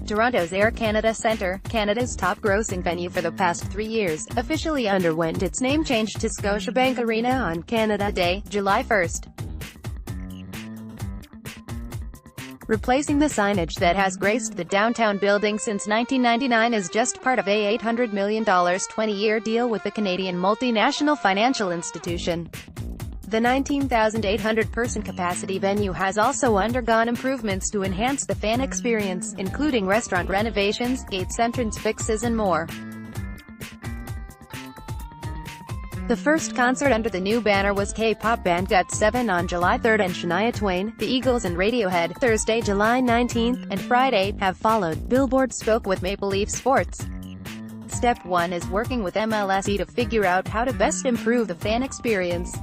Toronto's Air Canada Centre, Canada's top-grossing venue for the past 3 years, officially underwent its name change to Scotiabank Arena on Canada Day, July 1st. Replacing the signage that has graced the downtown building since 1999 is just part of a $800 million 20-year deal with the Canadian multinational financial institution. The 19,800-person capacity venue has also undergone improvements to enhance the fan experience, including restaurant renovations, gates entrance fixes and more. The first concert under the new banner was K-pop band GOT7 on July 3rd and Shania Twain, The Eagles and Radiohead, Thursday, July 19th, and Friday, have followed. Billboard spoke with Maple Leaf Sports. Step 1 is working with MLSE to figure out how to best improve the fan experience.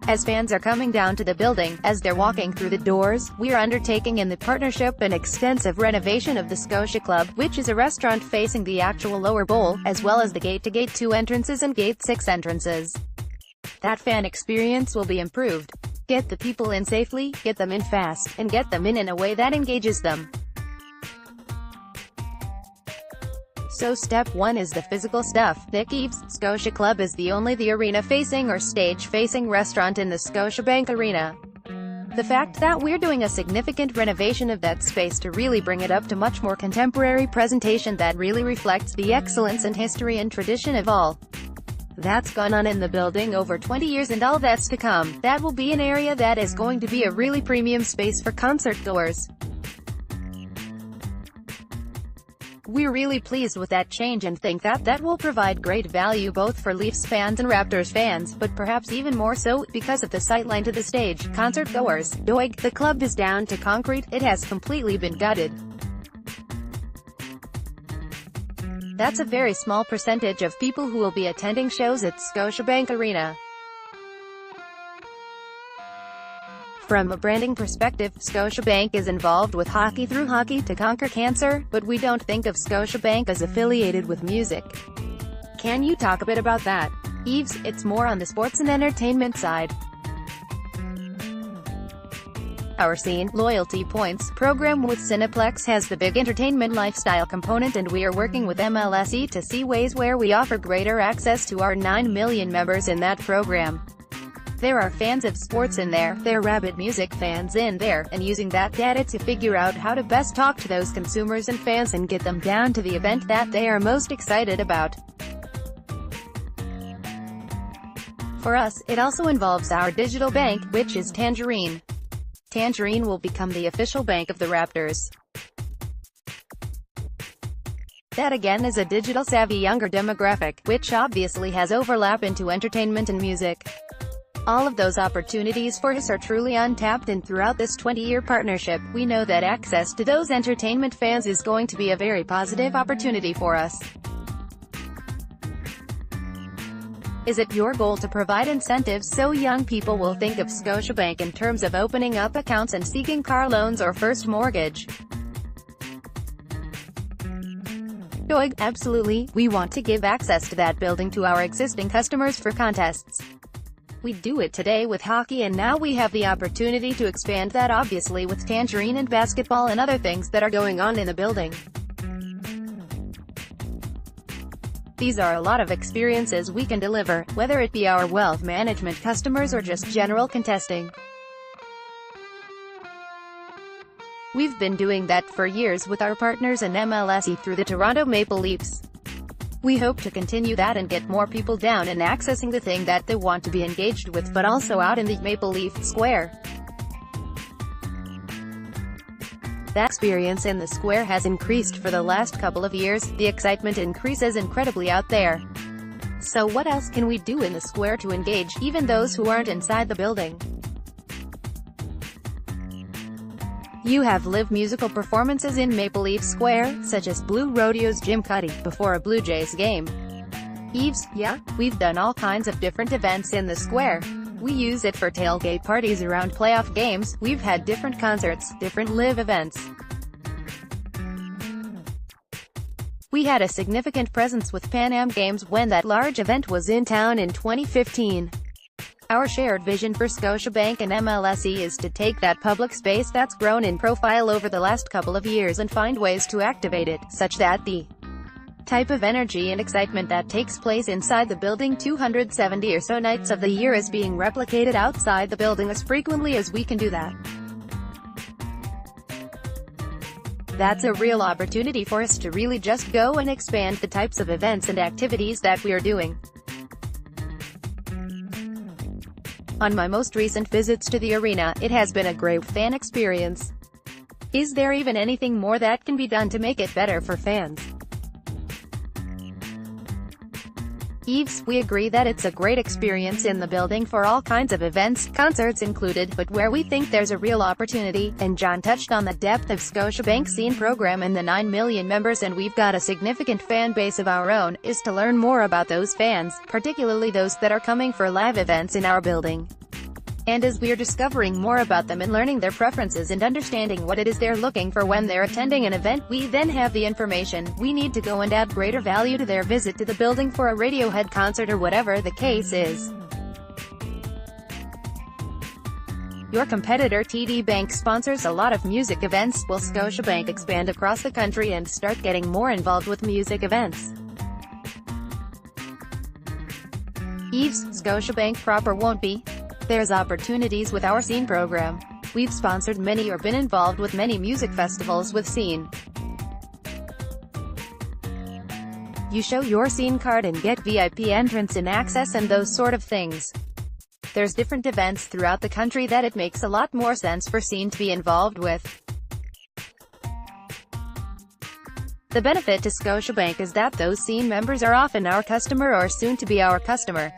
As fans are coming down to the building, as they're walking through the doors, we are undertaking in the partnership an extensive renovation of the Scotia Club, which is a restaurant facing the actual lower bowl, as well as the Gate-to-Gate 2 entrances and Gate 6 entrances. That fan experience will be improved. Get the people in safely, get them in fast, and get them in a way that engages them. So step 1 is the physical stuff. Nick Eves, Scotia Club is the arena-facing or stage-facing restaurant in the Scotiabank Arena. The fact that we're doing a significant renovation of that space to really bring it up to much more contemporary presentation that really reflects the excellence and history and tradition of all that's gone on in the building over 20 years and all that's to come. That will be an area that is going to be a really premium space for concert goers. We're really pleased with that change and think that will provide great value both for Leafs fans and Raptors fans, but perhaps even more so, because of the sightline to the stage. Concert goers, Doig, the club is down to concrete, it has completely been gutted. That's a very small percentage of people who will be attending shows at Scotiabank Arena. From a branding perspective, Scotiabank is involved with hockey through Hockey to Conquer Cancer, but we don't think of Scotiabank as affiliated with music. Can you talk a bit about that? Eves, it's more on the sports and entertainment side. Our Scene, loyalty points, program with Cineplex has the big entertainment lifestyle component, and we are working with MLSE to see ways where we offer greater access to our 9 million members in that program. There are fans of sports in there, there are rabid music fans in there, and using that data to figure out how to best talk to those consumers and fans and get them down to the event that they are most excited about. For us, it also involves our digital bank, which is Tangerine. Tangerine will become the official bank of the Raptors. That again is a digital-savvy younger demographic, which obviously has overlap into entertainment and music. All of those opportunities for us are truly untapped, and throughout this 20-year partnership, we know that access to those entertainment fans is going to be a very positive opportunity for us. Is it your goal to provide incentives so young people will think of Scotiabank in terms of opening up accounts and seeking car loans or first mortgage? Doig, absolutely, we want to give access to that building to our existing customers for contests. We do it today with hockey, and now we have the opportunity to expand that obviously with Tangerine and basketball and other things that are going on in the building. These are a lot of experiences we can deliver, whether it be our wealth management customers or just general contesting. We've been doing that for years with our partners in MLSE through the Toronto Maple Leafs. We hope to continue that and get more people down and accessing the thing that they want to be engaged with, but also out in the Maple Leaf Square. That experience in the square has increased for the last couple of years, the excitement increases incredibly out there. So what else can we do in the square to engage even those who aren't inside the building? You have live musical performances in Maple Leaf Square, such as Blue Rodeo's Jim Cuddy, before a Blue Jays game. Eves, yeah, we've done all kinds of different events in the square. We use it for tailgate parties around playoff games, we've had different concerts, different live events. We had a significant presence with Pan Am Games when that large event was in town in 2015. Our shared vision for Scotiabank and MLSE is to take that public space that's grown in profile over the last couple of years and find ways to activate it, such that the type of energy and excitement that takes place inside the building 270 or so nights of the year is being replicated outside the building as frequently as we can do that. That's a real opportunity for us to really just go and expand the types of events and activities that we are doing. On my most recent visits to the arena, it has been a great fan experience. Is there even anything more that can be done to make it better for fans? Yves, we agree that it's a great experience in the building for all kinds of events, concerts included, but where we think there's a real opportunity, and John touched on the depth of Scotiabank Scene program and the 9 million members, and we've got a significant fan base of our own, is to learn more about those fans, particularly those that are coming for live events in our building. And as we're discovering more about them and learning their preferences and understanding what it is they're looking for when they're attending an event, we then have the information we need to go and add greater value to their visit to the building for a Radiohead concert or whatever the case is. Your competitor TD Bank sponsors a lot of music events. Will Scotiabank expand across the country and start getting more involved with music events? Yves, Scotiabank proper won't be. There's opportunities with our Scene program. We've sponsored many or been involved with many music festivals with Scene. You show your Scene card and get VIP entrance and access and those sort of things. There's different events throughout the country that it makes a lot more sense for Scene to be involved with. The benefit to Scotiabank is that those Scene members are often our customer or soon to be our customer.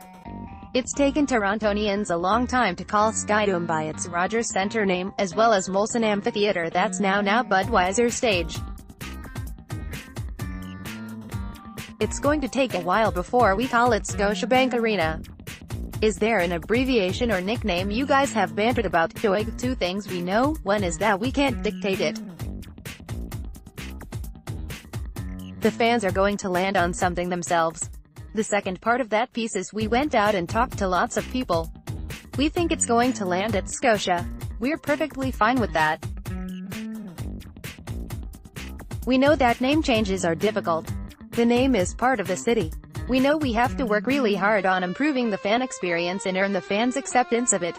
It's taken Torontonians a long time to call Skydome by its Rogers Centre name, as well as Molson Amphitheatre that's now Budweiser Stage. It's going to take a while before we call it Scotiabank Arena. Is there an abbreviation or nickname you guys have bantered about? Two things we know, one is that we can't dictate it. The fans are going to land on something themselves. The second part of that piece is we went out and talked to lots of people. We think it's going to land at Scotia. We're perfectly fine with that. We know that name changes are difficult. The name is part of the city. We know we have to work really hard on improving the fan experience and earn the fans' acceptance of it.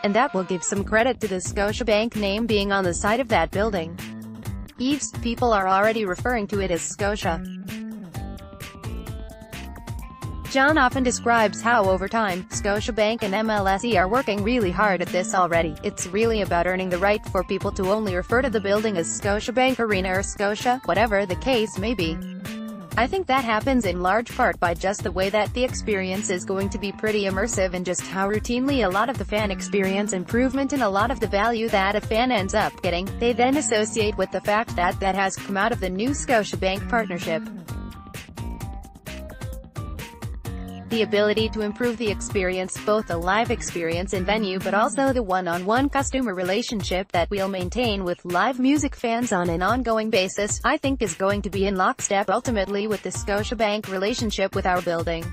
And that will give some credit to the Scotiabank name being on the side of that building. Yves, people are already referring to it as Scotia. John often describes how over time, Scotiabank and MLSE are working really hard at this already. It's really about earning the right for people to only refer to the building as Scotiabank Arena or Scotia, whatever the case may be. I think that happens in large part by just the way that the experience is going to be pretty immersive and just how routinely a lot of the fan experience improvement and a lot of the value that a fan ends up getting, they then associate with the fact that that has come out of the new Scotiabank partnership. The ability to improve the experience, both the live experience in venue but also the one-on-one customer relationship that we'll maintain with live music fans on an ongoing basis, I think is going to be in lockstep ultimately with the Scotiabank relationship with our building.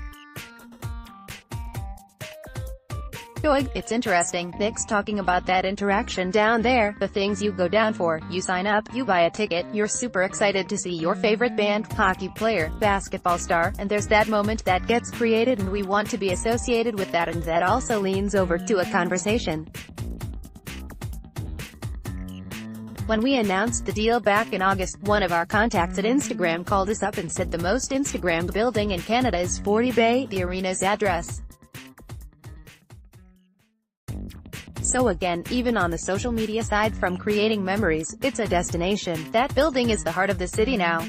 It's interesting, Nick's talking about that interaction down there, the things you go down for, you sign up, you buy a ticket, you're super excited to see your favorite band, hockey player, basketball star, and there's that moment that gets created and we want to be associated with that, and that also leans over to a conversation. When we announced the deal back in August, one of our contacts at Instagram called us up and said the most Instagrammed building in Canada is 40 Bay, the arena's address. So again, even on the social media side from creating memories, it's a destination. That building is the heart of the city now.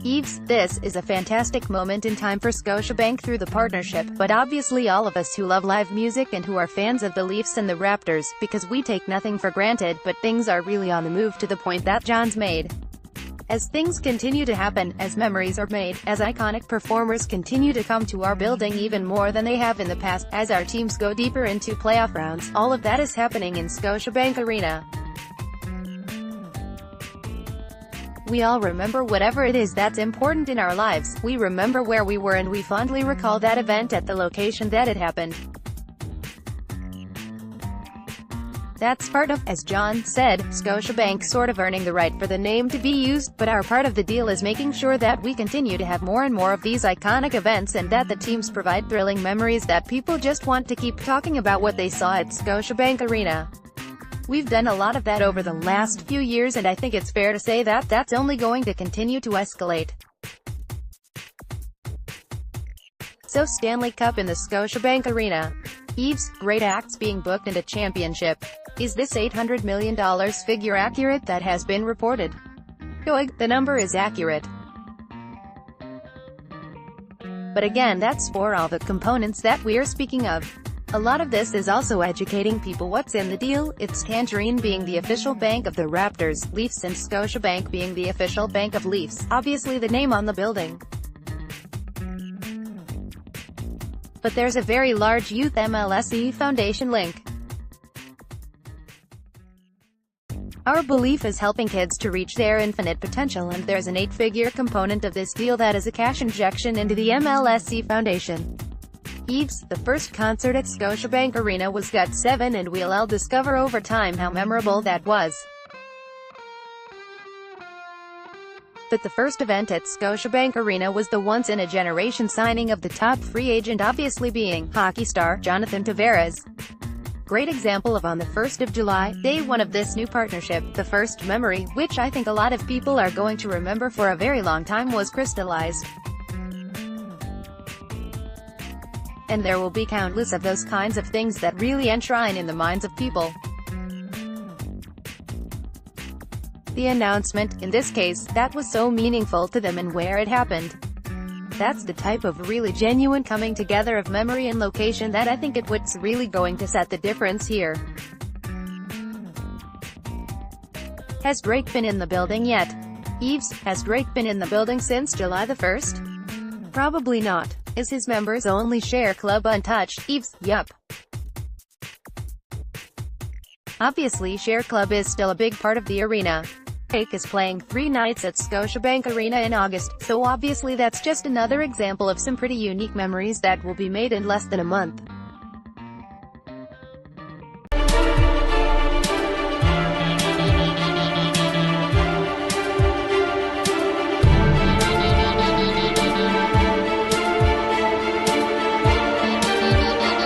Yves, this is a fantastic moment in time for Scotiabank through the partnership, but obviously all of us who love live music and who are fans of the Leafs and the Raptors, because we take nothing for granted, but things are really on the move to the point that John's made. As things continue to happen, as memories are made, as iconic performers continue to come to our building even more than they have in the past, as our teams go deeper into playoff rounds, all of that is happening in Scotiabank Arena. We all remember whatever it is that's important in our lives. We remember where we were and we fondly recall that event at the location that it happened. That's part of, as John said, Scotiabank sort of earning the right for the name to be used, but our part of the deal is making sure that we continue to have more and more of these iconic events and that the teams provide thrilling memories that people just want to keep talking about what they saw at Scotiabank Arena. We've done a lot of that over the last few years and I think it's fair to say that that's only going to continue to escalate. So Stanley Cup in the Scotiabank Arena. Eves, great acts being booked and a championship. Is this $800 million figure accurate that has been reported? Yoig, the number is accurate. But again, that's for all the components that we're speaking of. A lot of this is also educating people what's in the deal. It's Tangerine being the official bank of the Raptors, Leafs and Scotiabank being the official bank of Leafs, obviously the name on the building. But there's a very large Youth MLSE Foundation link. Our belief is helping kids to reach their infinite potential and there's an 8-figure component of this deal that is a cash injection into the MLSE Foundation. Eves, the first concert at Scotiabank Arena was Gut 7 and we'll all discover over time how memorable that was. But the first event at Scotiabank Arena was the once-in-a-generation signing of the top free agent, obviously being hockey star Jonathan Tavares. Great example of on the 1st of July, day one of this new partnership, the first memory, which I think a lot of people are going to remember for a very long time, was crystallized. And there will be countless of those kinds of things that really enshrine in the minds of people. The announcement, in this case, that was so meaningful to them and where it happened. That's the type of really genuine coming together of memory and location that I think what's really going to set the difference here. Has Drake been in the building yet? Eves, has Drake been in the building since July the 1st? Probably not. Is his members only share club untouched? Eves, yup. Obviously Share Club is still a big part of the arena. Drake is playing 3 nights at Scotiabank Arena in August, so obviously that's just another example of some pretty unique memories that will be made in less than a month.